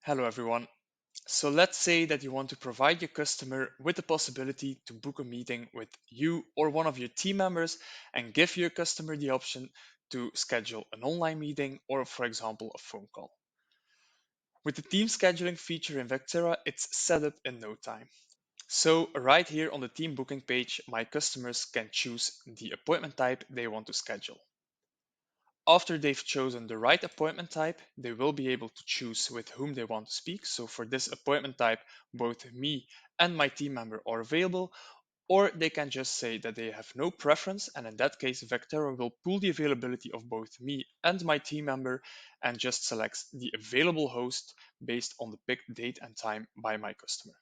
Hello everyone. So let's say that you want to provide your customer with the possibility to book a meeting with you or one of your team members and give your customer the option to schedule an online meeting or, for example, a phone call. With the team scheduling feature in Vectera, it's set up in no time. So right here on the team booking page, my customers can choose the appointment type they want to schedule. After they've chosen the right appointment type, they will be able to choose with whom they want to speak. So for this appointment type, both me and my team member are available, or they can just say that they have no preference, and in that case, Vectera will pool the availability of both me and my team member and just selects the available host based on the picked date and time by my customer.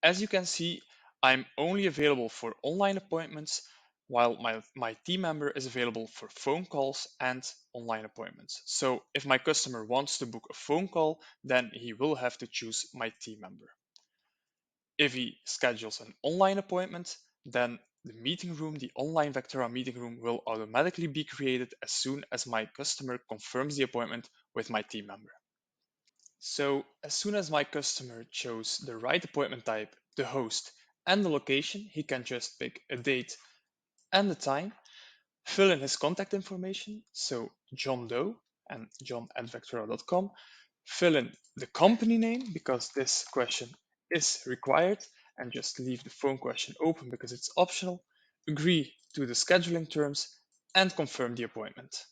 As you can see, I'm only available for online appointments, while my team member is available for phone calls and online appointments. So if my customer wants to book a phone call, then he will have to choose my team member. If he schedules an online appointment, then the online Vectera meeting room will automatically be created as soon as my customer confirms the appointment with my team member. So as soon as my customer chose the right appointment type, the host, and the location, he can just pick a date and the time, fill in his contact information, so John Doe and john@vectora.com, fill in the company name because this question is required, and just leave the phone question open because it's optional, agree to the scheduling terms, and confirm the appointment.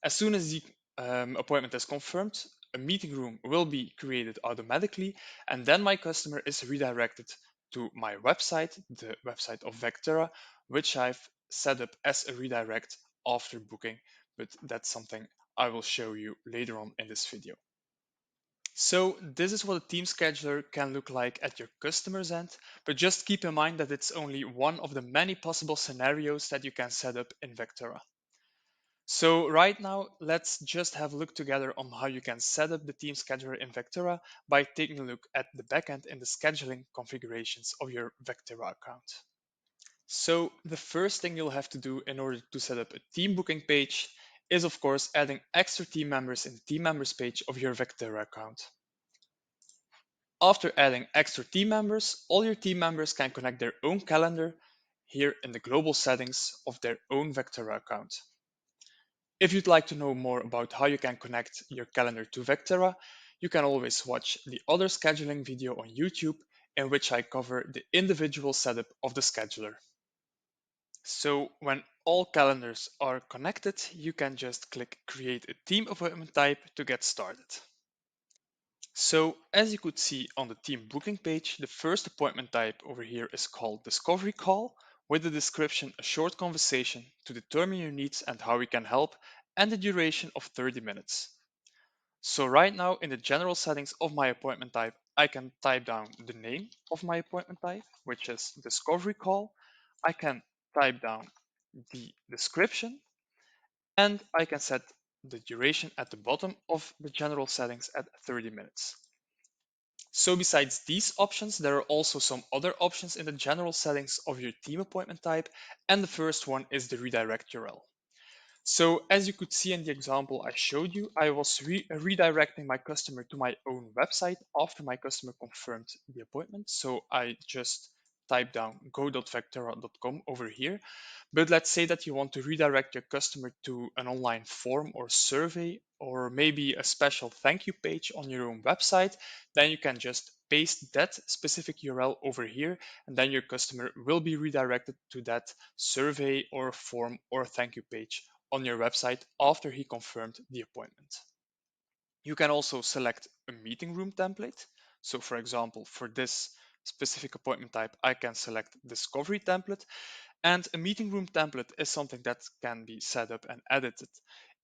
As soon as the appointment is confirmed, a meeting room will be created automatically, and then my customer is redirected to my website, the website of Vectera, which I've set up as a redirect after booking, but that's something I will show you later on in this video. So this is what a team scheduler can look like at your customer's end, but just keep in mind that it's only one of the many possible scenarios that you can set up in Vectera. So right now, let's just have a look together on how you can set up the team scheduler in Vectera by taking a look at the backend in the scheduling configurations of your Vectera account. So the first thing you'll have to do in order to set up a team booking page is of course adding extra team members in the team members page of your Vectera account. After adding extra team members, all your team members can connect their own calendar here in the global settings of their own Vectera account. If you'd like to know more about how you can connect your calendar to Vectera, you can always watch the other scheduling video on YouTube in which I cover the individual setup of the scheduler. So when all calendars are connected, you can just click Create a Team Appointment Type to get started. So as you could see on the team booking page, the first appointment type over here is called Discovery Call, with the description a short conversation to determine your needs and how we can help, and the duration of 30 minutes. So right now in the general settings of my appointment type, I can type down the name of my appointment type, which is Discovery Call. I can type down the description, and I can set the duration at the bottom of the general settings at 30 minutes. So besides these options, there are also some other options in the general settings of your team appointment type, and the first one is the redirect URL. So as you could see in the example I showed you, I was redirecting my customer to my own website after my customer confirmed the appointment. So I just type down go.vectera.com over here. But let's say that you want to redirect your customer to an online form or survey, or maybe a special thank you page on your own website, then you can just paste that specific URL over here, and then your customer will be redirected to that survey or form or thank you page on your website after he confirmed the appointment. You can also select a meeting room template. So for example, for this specific appointment type, I can select Discovery template, and a meeting room template is something that can be set up and edited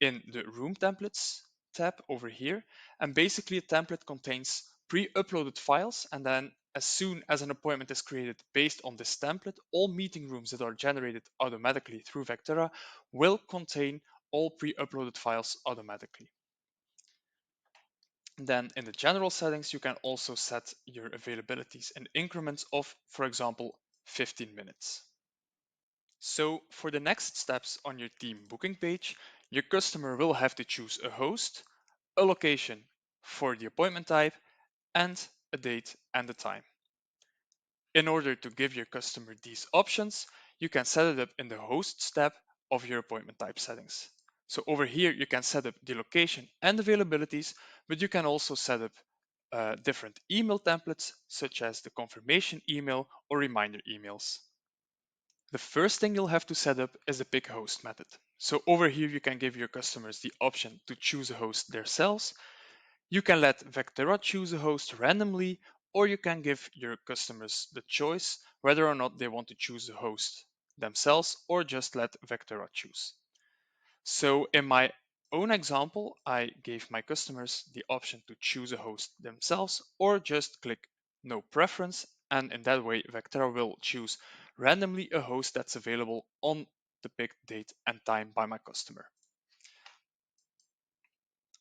in the Room Templates tab over here. And basically, a template contains pre-uploaded files, and then as soon as an appointment is created based on this template, all meeting rooms that are generated automatically through Vectera will contain all pre-uploaded files automatically. Then in the general settings, you can also set your availabilities in increments of, for example, 15 minutes. So for the next steps on your team booking page, your customer will have to choose a host, a location for the appointment type, and a date and a time. In order to give your customer these options, you can set it up in the Hosts tab of your appointment type settings. So over here, you can set up the location and availabilities, but you can also set up different email templates, such as the confirmation email or reminder emails. The first thing you'll have to set up is the pick host method. So over here, you can give your customers the option to choose a host themselves. You can let Vectera choose a host randomly, or you can give your customers the choice whether or not they want to choose a host themselves or just let Vectera choose. So in my own example, I gave my customers the option to choose a host themselves or just click no preference, and in that way Vectera will choose randomly a host that's available on the picked date and time by my customer.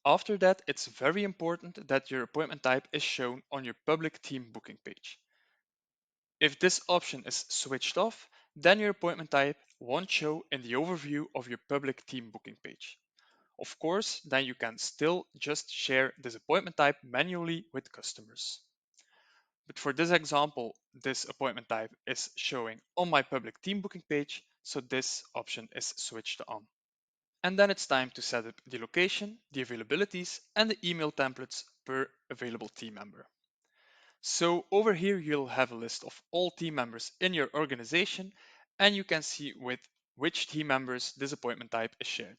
After that, it's very important that your appointment type is shown on your public team booking page. If this option is switched off, then your appointment type won't show in the overview of your public team booking page. Of course, then you can still just share this appointment type manually with customers. But for this example, this appointment type is showing on my public team booking page, so this option is switched on. And then it's time to set up the location, the availabilities, and the email templates per available team member. So over here, you'll have a list of all team members in your organization, and you can see with which team members this appointment type is shared.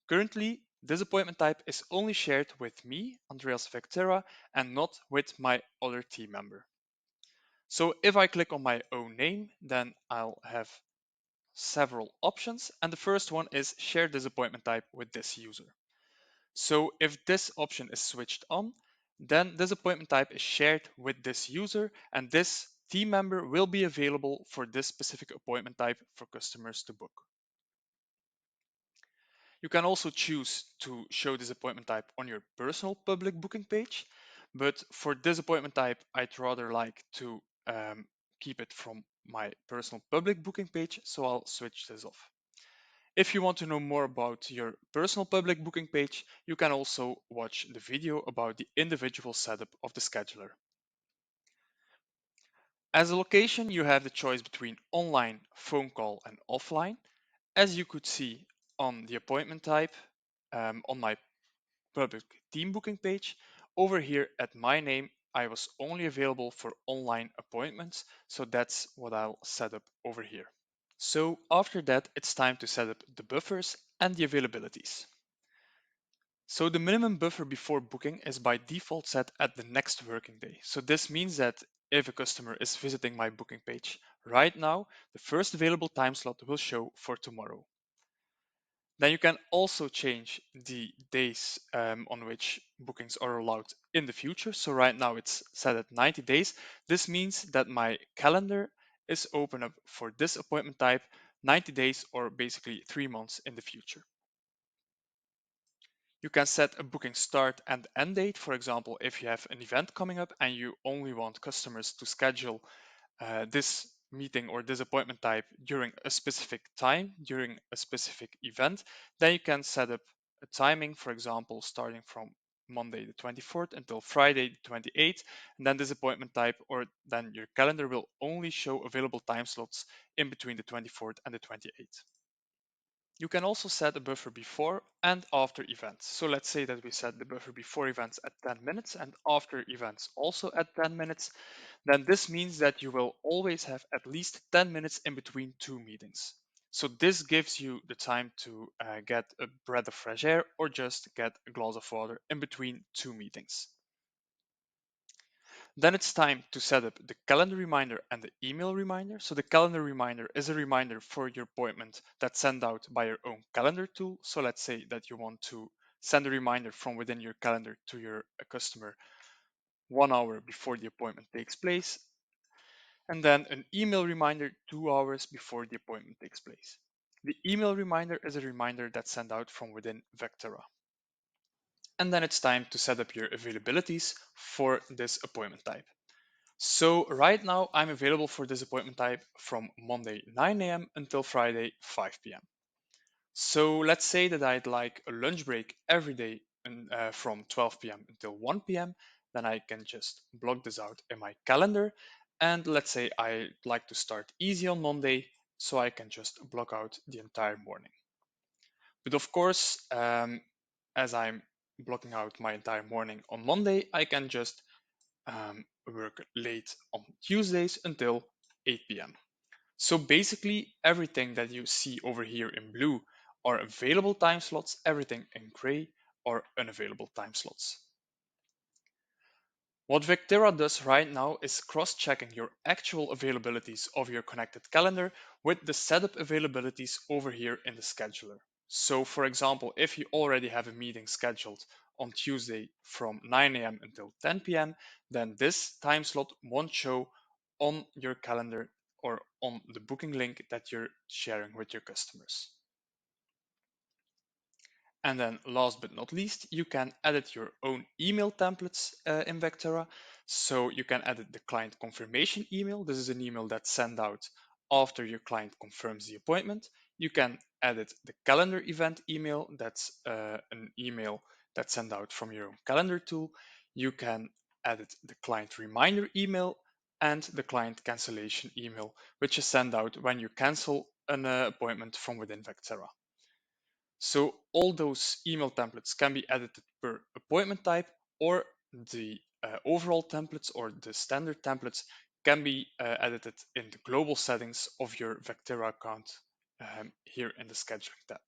Currently, this appointment type is only shared with me, Andreas Vectera, and not with my other team member. So if I click on my own name, then I'll have several options, and the first one is share this appointment type with this user. So if this option is switched on, then this appointment type is shared with this user, and this team member will be available for this specific appointment type for customers to book. You can also choose to show this appointment type on your personal public booking page, but for this appointment type, I'd rather like to keep it from my personal public booking page, so I'll switch this off. If you want to know more about your personal public booking page, you can also watch the video about the individual setup of the scheduler. As a location, you have the choice between online, phone call, and offline. As you could see on the appointment type on my public team booking page, over here at my name, I was only available for online appointments, so that's what I'll set up over here. So after that, it's time to set up the buffers and the availabilities. So the minimum buffer before booking is by default set at the next working day. So this means that if a customer is visiting my booking page right now, the first available time slot will show for tomorrow. Then you can also change the days on which bookings are allowed in the future. So right now it's set at 90 days. This means that my calendar is open up for this appointment type 90 days or basically 3 months in the future. You can set a booking start and end date. For example, if you have an event coming up and you only want customers to schedule this meeting or this appointment type during a specific time, during a specific event, then you can set up a timing, for example, starting from Monday the 24th until Friday the 28th, and then this appointment type or then your calendar will only show available time slots in between the 24th and the 28th. You can also set a buffer before and after events. So let's say that we set the buffer before events at 10 minutes and after events also at 10 minutes. Then this means that you will always have at least 10 minutes in between two meetings. So this gives you the time to get a breath of fresh air or just get a glass of water in between two meetings. Then it's time to set up the calendar reminder and the email reminder. So the calendar reminder is a reminder for your appointment that's sent out by your own calendar tool. So let's say that you want to send a reminder from within your calendar to your customer 1 hour before the appointment takes place. And then an email reminder 2 hours before the appointment takes place. The email reminder is a reminder that's sent out from within Vectera. And then it's time to set up your availabilities for this appointment type. So right now I'm available for this appointment type from Monday 9 a.m. until Friday 5 p.m. So let's say that I'd like a lunch break every day from 12 p.m. until 1 p.m., then I can just block this out in my calendar. And let's say I like to start easy on Monday, so I can just block out the entire morning. But of course, as I'm blocking out my entire morning on Monday, I can just work late on Tuesdays until 8 p.m. So basically, everything that you see over here in blue are available time slots, everything in gray are unavailable time slots. What Vectera does right now is cross-checking your actual availabilities of your connected calendar with the setup availabilities over here in the scheduler. So for example, if you already have a meeting scheduled on Tuesday from 9 a.m. until 10 p.m., then this time slot won't show on your calendar or on the booking link that you're sharing with your customers. And then last but not least, you can edit your own email templates in Vectera. So you can edit the client confirmation email. This is an email that's sent out after your client confirms the appointment. You can edit the calendar event email. That's an email that's sent out from your own calendar tool. You can edit the client reminder email and the client cancellation email, which is sent out when you cancel an appointment from within Vectera. So all those email templates can be edited per appointment type, or the overall templates or the standard templates can be edited in the global settings of your Vectera account here in the scheduling tab.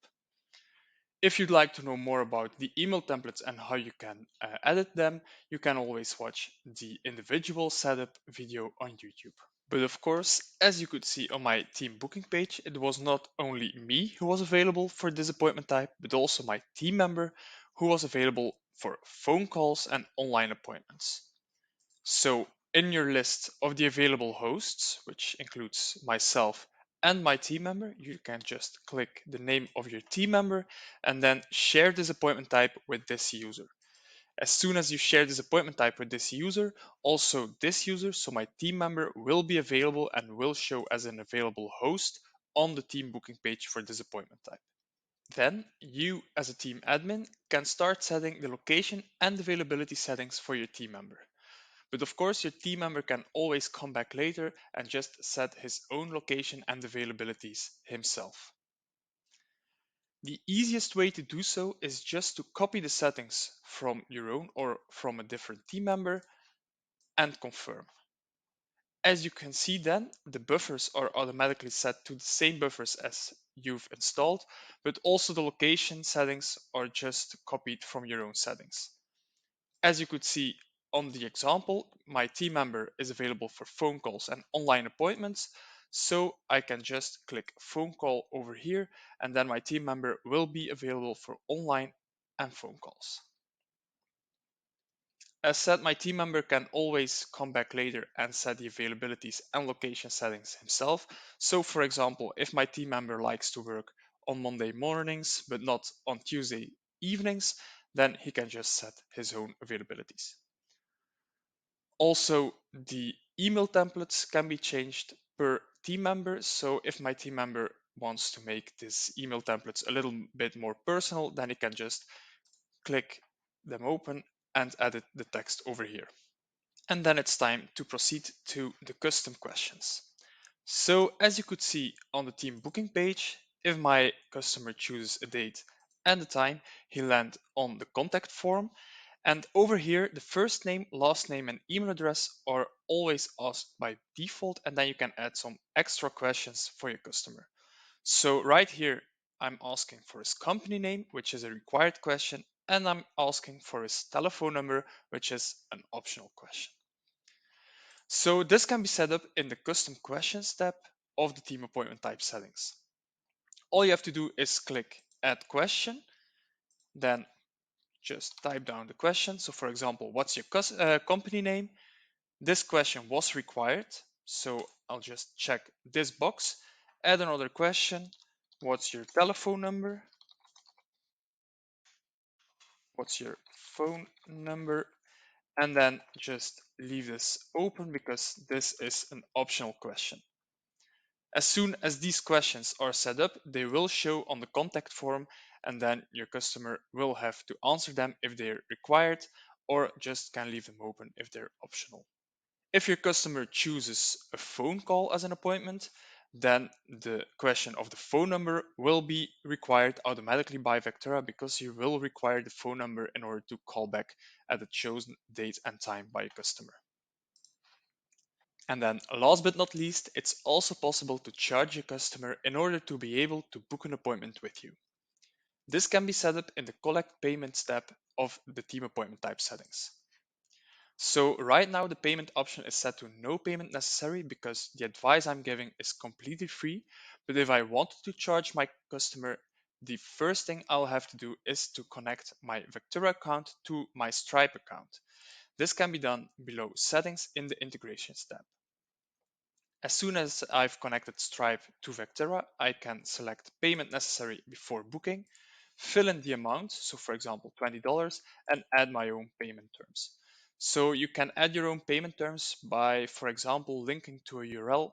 If you'd like to know more about the email templates and how you can edit them, you can always watch the individual setup video on YouTube. But of course, as you could see on my team booking page, it was not only me who was available for this appointment type, but also my team member who was available for phone calls and online appointments. So in your list of the available hosts, which includes myself and my team member, you can just click the name of your team member and then share this appointment type with this user. As soon as you share this appointment type with this user, also this user, so my team member, will be available and will show as an available host on the team booking page for this appointment type. Then you, as a team admin, can start setting the location and availability settings for your team member. But of course, your team member can always come back later and just set his own location and availabilities himself. The easiest way to do so is just to copy the settings from your own or from a different team member and confirm. As you can see then, the buffers are automatically set to the same buffers as you've installed, but also the location settings are just copied from your own settings. As you could see on the example, my team member is available for phone calls and online appointments, so I can just click phone call over here, and then my team member will be available for online and phone calls. As said, my team member can always come back later and set the availabilities and location settings himself. So for example, if my team member likes to work on Monday mornings, but not on Tuesday evenings, then he can just set his own availabilities. Also, the email templates can be changed per team member. So if my team member wants to make this email templates a little bit more personal, then he can just click them open and edit the text over here. And then it's time to proceed to the custom questions. So as you could see on the team booking page, if my customer chooses a date and a time, he'll land on the contact form. And over here, the first name, last name, and email address are always asked by default, and then you can add some extra questions for your customer. So right here, I'm asking for his company name, which is a required question, and I'm asking for his telephone number, which is an optional question. So this can be set up in the custom questions tab of the team appointment type settings. All you have to do is click add question, then just type down the question. So for example, what's your company name? This question was required, so I'll just check this box. Add another question. What's your telephone number? What's your phone number? And then just leave this open because this is an optional question. As soon as these questions are set up, they will show on the contact form, and then your customer will have to answer them if they're required, or just can leave them open if they're optional. If your customer chooses a phone call as an appointment, then the question of the phone number will be required automatically by Vectera because you will require the phone number in order to call back at the chosen date and time by a customer. And then last but not least, it's also possible to charge your customer in order to be able to book an appointment with you. This can be set up in the collect payment step of the team appointment type settings. So right now the payment option is set to no payment necessary because the advice I'm giving is completely free. But if I wanted to charge my customer, the first thing I'll have to do is to connect my Vectera account to my Stripe account. This can be done below settings in the integrations tab. As soon as I've connected Stripe to Vectera, I can select payment necessary before booking, fill in the amount, so for example $20, and add my own payment terms. So you can add your own payment terms by, for example, linking to a URL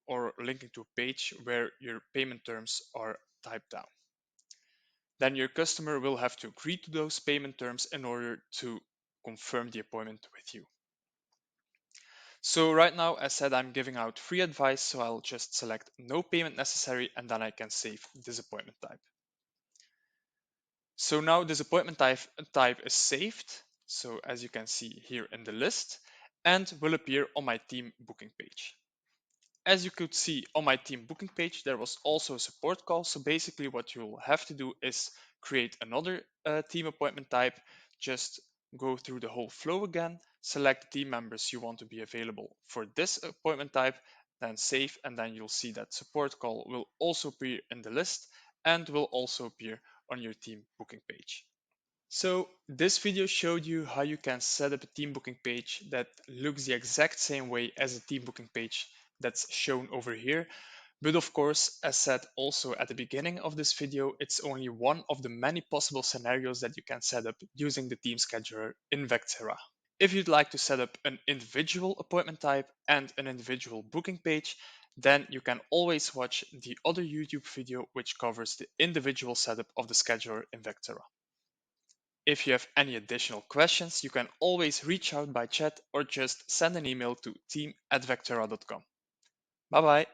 or linking to a page where your payment terms are typed down. Then your customer will have to agree to those payment terms in order to confirm the appointment with you. So right now, as said, I'm giving out free advice, so I'll just select no payment necessary and then I can save this appointment type. So now this appointment type is saved. So as you can see here in the list and will appear on my team booking page. As you could see on my team booking page, there was also a support call. So basically what you'll have to do is create another team appointment type, just go through the whole flow again, select the team members you want to be available for this appointment type, then save, and then you'll see that support call will also appear in the list and will also appear on your team booking page. So this video showed you how you can set up a team booking page that looks the exact same way as a team booking page that's shown over here. But of course, as said also at the beginning of this video, it's only one of the many possible scenarios that you can set up using the team scheduler in Vectera. If you'd like to set up an individual appointment type and an individual booking page, then you can always watch the other YouTube video which covers the individual setup of the scheduler in Vectera. If you have any additional questions, you can always reach out by chat or just send an email to team@vectera.com. Bye bye.